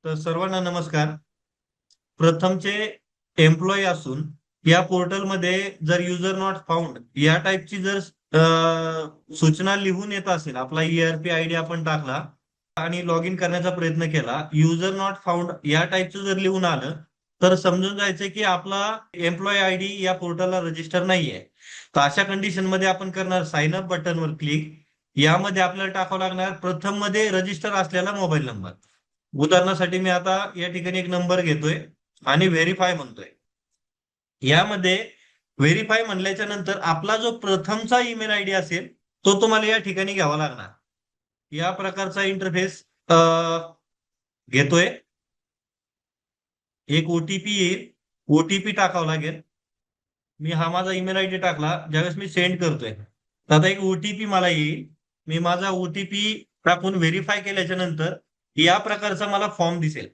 तर सर्वांना नमस्कार. प्रथमचे एम्प्लॉई असून या पोर्टलमध्ये जर युजर नॉट फाउंड या टाईपची जर सूचना लिहून येत असेल, आपला ERP आयडी आपण टाकला आणि लॉग इन करण्याचा प्रयत्न केला, युजर नॉट फाउंड या टाईपचं जर लिहून आलं तर समजून जायचं की आपला एम्प्लॉय आयडी या पोर्टलला रजिस्टर नाहीये. तर अशा कंडिशन मध्ये आपण करणार साइन अप बटनवर क्लिक. यामध्ये आपल्याला टाकावं लागणार प्रथम मध्ये रजिस्टर असलेला मोबाईल नंबर. उदाहरणासाठी मी आता या ठिकाणी एक नंबर घेतोय आणि व्हेरीफाय म्हणतोय. यामध्ये व्हेरीफाय म्हणल्याच्या नंतर आपला जो प्रथमचा ईमेल आयडी असेल तो तुम्हाला या ठिकाणी घ्यावा लागणार. या प्रकारचा इंटरफेस घेतोय. एक ओटीपी येईल, ओटीपी टाकावा लागेल. मी हा माझा ईमेल आयडी टाकला, ज्यावेळेस मी सेंड करतोय तर आता एक ओटीपी मला येईल. मी माझा ओटीपी टाकून व्हेरीफाय केल्याच्या नंतर या प्रकारचा मला फॉर्म दिसेल.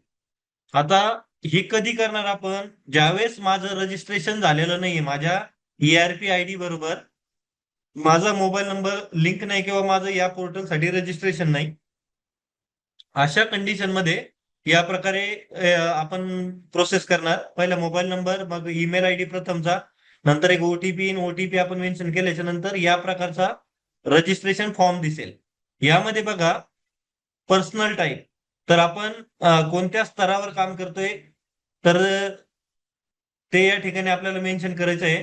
आता हे कधी करणार आपण? ज्यावेळेस माझं रजिस्ट्रेशन झालेलं नाहीये, माझ्या ERP आयडी बरोबर माझा मोबाईल नंबर लिंक नाही किंवा माझं या पोर्टलसाठी रजिस्ट्रेशन नाही, अशा कंडिशन मध्ये या प्रकारे आपण प्रोसेस करणार. पहिला मोबाईल नंबर, मग ईमेल आयडी प्रथमचा, नंतर एक ओटीपी आपण मेन्शन केल्याच्या नंतर या प्रकारचा रजिस्ट्रेशन फॉर्म दिसेल. यामध्ये बघा पर्सनल टाईप, तर आपण कोणत्या स्तरावर काम करतोय तर ते या ठिकाणी आपल्याला मेन्शन करायचं आहे.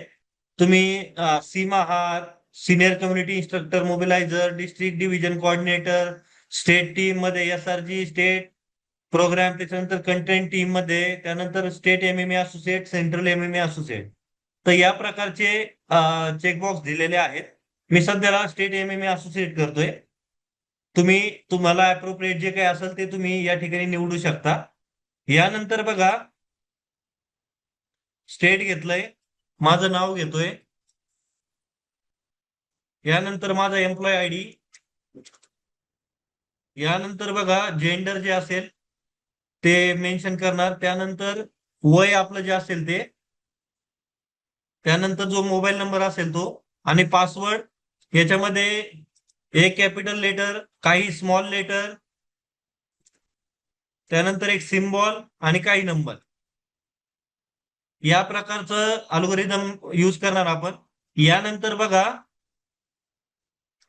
तुम्ही सीमा आहात, senior community instructor, mobiliser, district division coordinator, state team मध्ये SRG स्टेट प्रोग्राम, त्याच्यानंतर कंटेंट टीम मध्ये, त्यानंतर state MMA associate, central MMA associate. तर या प्रकारचे चेकबॉक्स दिलेले आहेत. मी सध्याला स्टेट MMA असोसिएट करतोय. तुम्हाला अप्रोप्रिएट जे काही असेल ते तुम्ही या ठिकाणी निवडू शकता. यानंतर बघा स्टेट घेतलंय, माझं नाव घेतोय. यानंतर माझा एम्प्लॉय आयडी. यानंतर बघा जेंडर जे असेल ते मेन्शन करणार. त्यानंतर वय आपलं जे असेल ते, त्यानंतर जो मोबाईल नंबर असेल तो, आणि पासवर्ड याच्यामध्ये एक कॅपिटल लेटर, काही स्मॉल लेटर, त्यानंतर एक सिम्बॉल आणि काही नंबर. या प्रकारचं अल्गोरिदम यूज करणार आपण. यानंतर बघा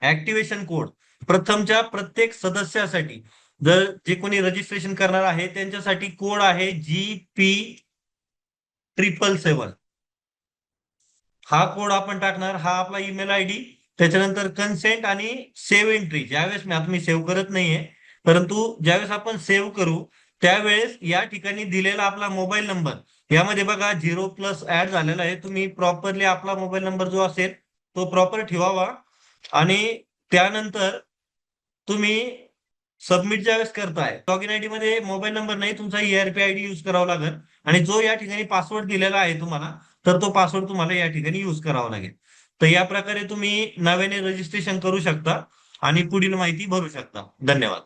ऍक्टिव्हेशन कोड. प्रथमच्या प्रत्येक सदस्यासाठी, जर जे कोणी रजिस्ट्रेशन करणार आहे त्यांच्यासाठी कोड आहे GP777. हा कोड आपण टाकणार. हा आपला ईमेल आयडी, त्याच्यानंतर कन्सेंट आणि सेव्ह एंट्री. ज्यावेळेस मी सेव्ह करत नाहीये, परंतु ज्यावेळेस आपण सेव्ह करू त्यावेळेस या ठिकाणी दिलेला आपला मोबाईल नंबर, यामध्ये बघा 0+ ऍड झालेला आहे. तुम्ही प्रॉपरली आपला मोबाईल नंबर जो असेल तो प्रॉपर ठेवावा. आणि त्यानंतर तुम्ही सबमिट ज्यावेळेस करताय, लॉग इन आयडी मध्ये मोबाईल नंबर नाही, तुमचा ERP आयडी यूज करावा लागेल. आणि जो या ठिकाणी पासवर्ड दिलेला आहे तुम्हाला, तर तो पासवर्ड तुम्हाला या ठिकाणी यूज करावा लागेल. तर या प्रकारे तुम्ही नव्याने रजिस्ट्रेशन करू शकता आणि पुढील माहिती भरू शकता. धन्यवाद.